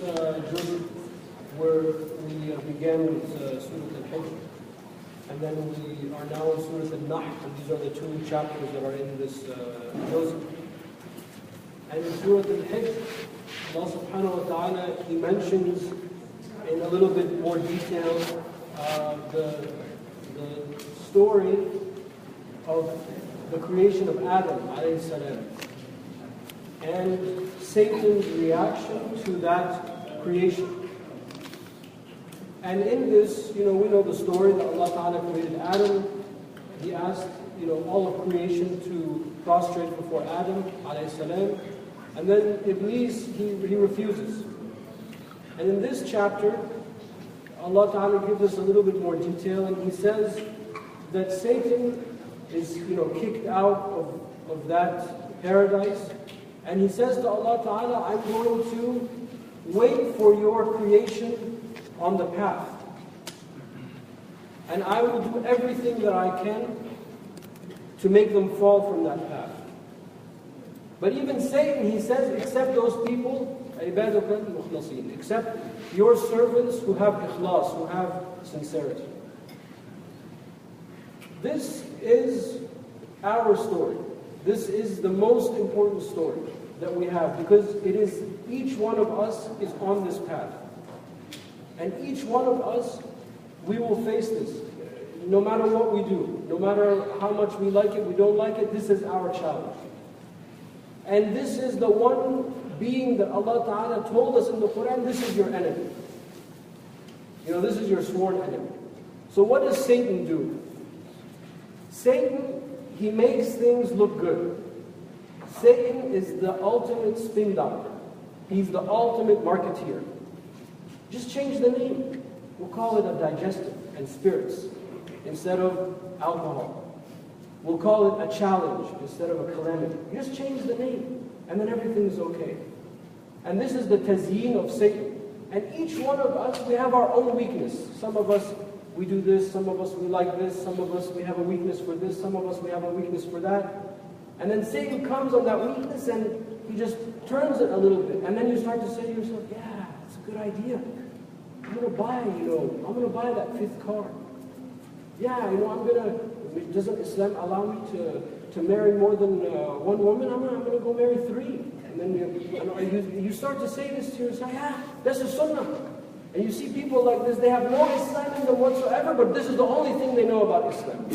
juz where we began with Surah Al-Ĥijr, and then we are now in Surah An-Naḥl, and these are the two chapters that are in this juz. And in Surah Al-ख़ijr, Allah subhanahu wa ta'ala, He mentions in a little bit more detail the story of the creation of Adam alayhi salam, and Satan's reaction to that creation. And in this, we know the story that Allah Ta'ala created Adam. He asked, all of creation to prostrate before Adam alayhi salam. And then Iblis, he refuses. And in this chapter, Allah Ta'ala gives us a little bit more detail, and He says that Satan is, kicked out of that paradise. And he says to Allah Ta'ala, I'm going to wait for your creation on the path. And I will do everything that I can to make them fall from that path. But even Satan, he says, except those people, except your servants who have ikhlas, who have sincerity. This is our story. This is the most important story that we have, because it is, each one of us is on this path. And each one of us, we will face this. No matter what we do, no matter how much we like it, we don't like it, this is our challenge. And this is the one being that Allah Ta'ala told us in the Quran, this is your enemy. This is your sworn enemy. So what does Satan do? Satan, he makes things look good. Satan is the ultimate spin doctor. He's the ultimate marketeer. Just change the name. We'll call it a digestive and spirits instead of alcohol. We'll call it a challenge instead of a calamity. You just change the name, and then everything's okay. And this is the tazyeen of Satan. And each one of us, we have our own weakness. Some of us, we do this. Some of us, we like this. Some of us, we have a weakness for this. Some of us, we have a weakness for that. And then Satan comes on that weakness, and he just turns it a little bit. And then you start to say to yourself, yeah, it's a good idea. I'm going to buy that 5th car. Yeah, doesn't Islam allow me to marry more than one woman? I'm going to go marry 3. And then you start to say this to yourself, yeah, that's a sunnah. And you see people like this, they have no Islam in them whatsoever, but this is the only thing they know about Islam.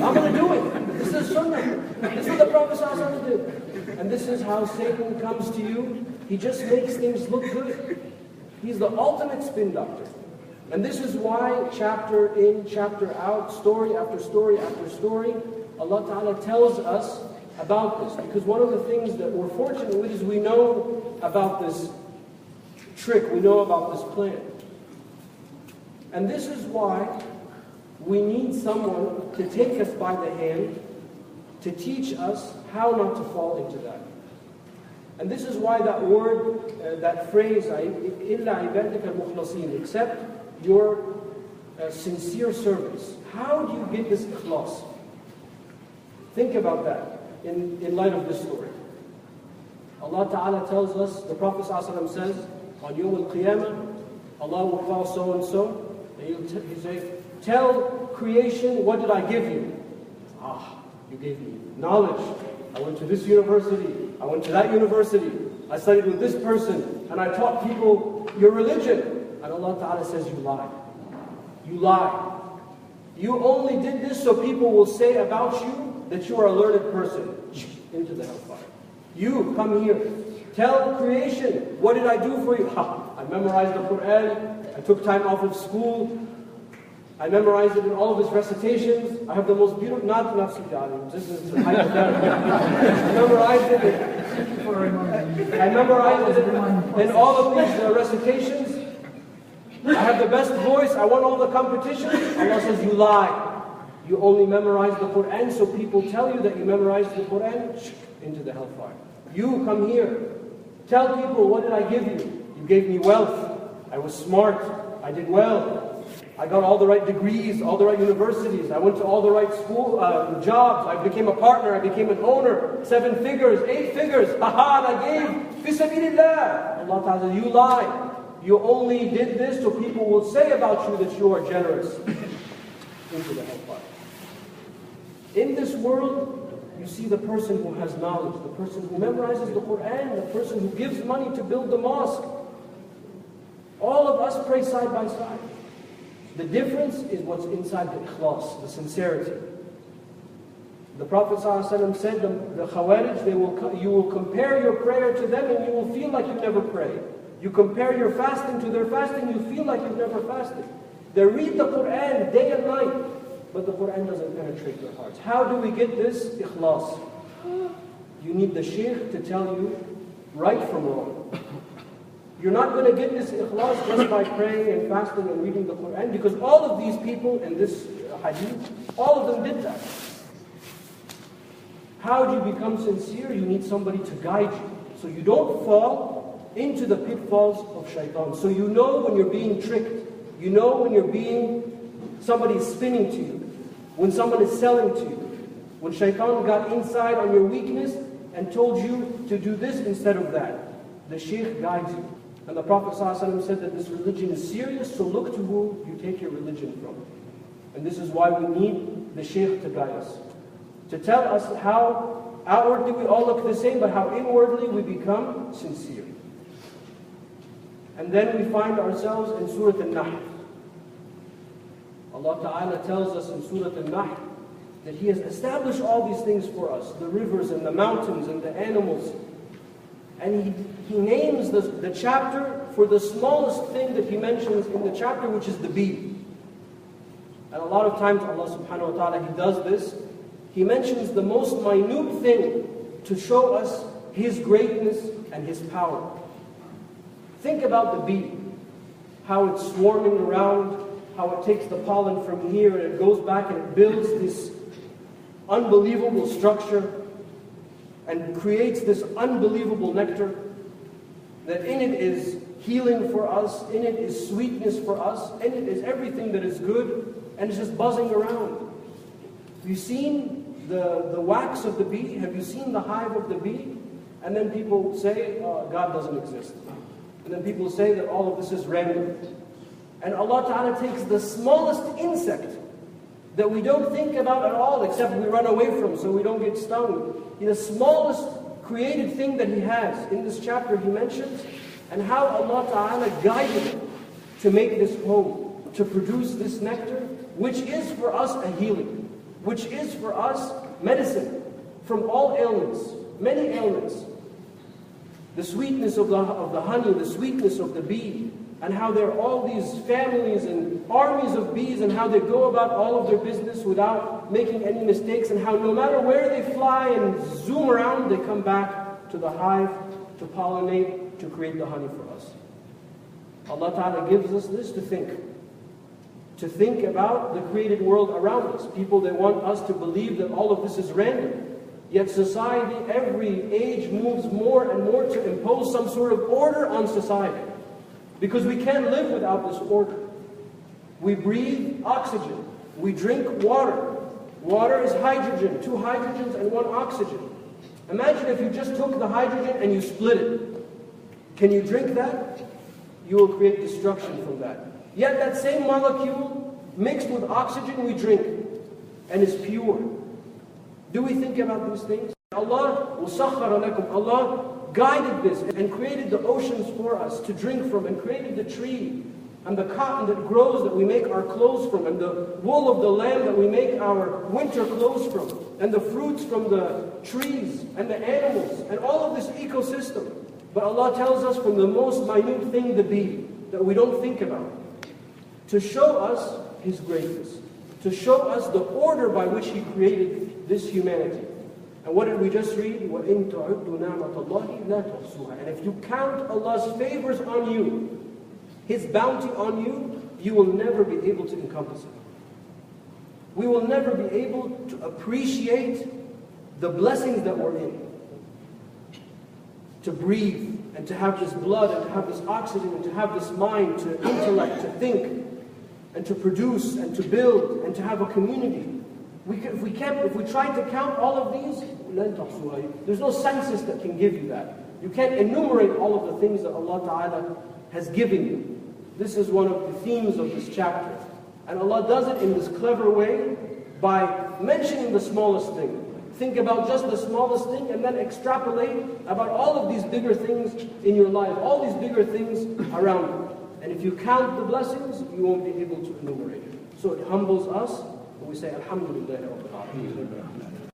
I'm going to do it. This is sunnah. This is what the Prophet ﷺ did. And this is how Satan comes to you. He just makes things look good. He's the ultimate spin doctor. And this is why chapter in, chapter out, story after story after story, Allah Ta'ala tells us about this. Because one of the things that we're fortunate with is we know about this trick, we know about this plan. And this is why we need someone to take us by the hand, to teach us how not to fall into that. And this is why that word, that phrase, إِلَّا عِبَادِكَ الْمُخْلَصِينَ, except your sincere servants. How do you get this ikhlas? Think about that in light of this story. Allah Ta'ala tells us, the Prophet ﷺ says, on Yawm al-Qiyamah, Allah will call so and so, and he'll say, tell creation, what did I give you? You gave me knowledge. I went to this university, I went to that university, I studied with this person, and I taught people your religion. And Allah Ta'ala says, you lie. You lie. You only did this so people will say about you that you are a learned person. Into the hellfire. You, come here. Tell creation, what did I do for you? I memorized the Quran, I took time off of school, I memorized it in all of its recitations. I have the most beautiful, not Sujadi, this is hypothetical. I memorized it in all of these recitations. I have the best voice, I won all the competitions. Allah says, you lie. You only memorized the Quran, so people tell you that you memorized the Quran, into the hellfire. You, come here. Tell people, what did I give you? You gave me wealth. I was smart. I did well. I got all the right degrees, all the right universities. I went to all the right school jobs. I became a partner. I became an owner. 7 figures, 8 figures. And I gave. Fi sabilillah. Allah Ta'ala, you lie. You only did this so people will say about you that you are generous. Into the hellfire. In this world, you see the person who has knowledge, the person who memorizes the Quran, the person who gives money to build the mosque. All of us pray side by side. The difference is what's inside the ikhlas, the sincerity. The Prophet ﷺ said, the Khawarij, you will compare your prayer to them and you will feel like you never pray. You compare your fasting to their fasting, you feel like you've never fasted. They read the Quran day and night, but the Quran doesn't penetrate their hearts. How do we get this? Ikhlas. You need the shaykh to tell you right from wrong. You're not going to get this ikhlas just by praying and fasting and reading the Quran, because all of these people in this hadith, all of them did that. How do you become sincere? You need somebody to guide you, so you don't fall into the pitfalls of shaitan. So you know when you're being tricked. You know when somebody is spinning to you, when someone is selling to you, when shaitan got inside on your weakness and told you to do this instead of that. The shaykh guides you. And the Prophet ﷺ said that this religion is serious, so look to who you take your religion from. And this is why we need the shaykh to guide us, to tell us how outwardly we all look the same, but how inwardly we become sincere. And then we find ourselves in Surah An-Naḥl. Allah Ta'ala tells us in Surah An-Naḥl that He has established all these things for us, the rivers and the mountains and the animals. And He names the chapter for the smallest thing that He mentions in the chapter, which is the bee. And a lot of times Allah Subhanahu wa Ta'ala, He does this. He mentions the most minute thing to show us His greatness and His power. Think about the bee, how it's swarming around, how it takes the pollen from here and it goes back and it builds this unbelievable structure and creates this unbelievable nectar, that in it is healing for us, in it is sweetness for us, in it is everything that is good, and it's just buzzing around. Have you seen the wax of the bee? Have you seen the hive of the bee? And then people say, God doesn't exist. And then people say that all of this is random. And Allah Ta'ala takes the smallest insect that we don't think about at all, except we run away from so we don't get stung. The smallest created thing that He has. In this chapter He mentions, and how Allah Ta'ala guided him to make this home, to produce this nectar, which is for us a healing, which is for us medicine from all ailments, many ailments. The sweetness of the honey, the sweetness of the bee, and how there are all these families and armies of bees, and how they go about all of their business without making any mistakes, and how no matter where they fly and zoom around, they come back to the hive to pollinate, to create the honey for us. Allah Ta'ala gives us this to think about the created world around us. People, they want us to believe that all of this is random. Yet society, every age moves more and more to impose some sort of order on society. Because we can't live without this order. We breathe oxygen. We drink water. Water is hydrogen, 2 hydrogens and 1 oxygen. Imagine if you just took the hydrogen and you split it. Can you drink that? You will create destruction from that. Yet that same molecule mixed with oxygen we drink and is pure. Do we think about these things? Allah guided this and created the oceans for us to drink from, and created the tree and the cotton that grows that we make our clothes from, and the wool of the lamb that we make our winter clothes from, and the fruits from the trees and the animals and all of this ecosystem. But Allah tells us from the most minute thing, the bee, that we don't think about, to show us His greatness, to show us the order by which He created this humanity. And what did we just read? وَإِن تَعُدُّوا نَعْمَةَ اللَّهِ لَا تُحْصُوهَا. And if you count Allah's favors on you, His bounty on you, you will never be able to encompass it. We will never be able to appreciate the blessings that we're in. To breathe, and to have this blood, and to have this oxygen, and to have this mind, to intellect, to think, and to produce, and to build, and to have a community. If we try to count all of these, there's no census that can give you that. You can't enumerate all of the things that Allah Ta'ala has given you. This is one of the themes of this chapter. And Allah does it in this clever way by mentioning the smallest thing. Think about just the smallest thing and then extrapolate about all of these bigger things in your life, all these bigger things around you. And if you count the blessings, you won't be able to enumerate it. So it humbles us, and we say, Alhamdulillah Rabbil Alameen.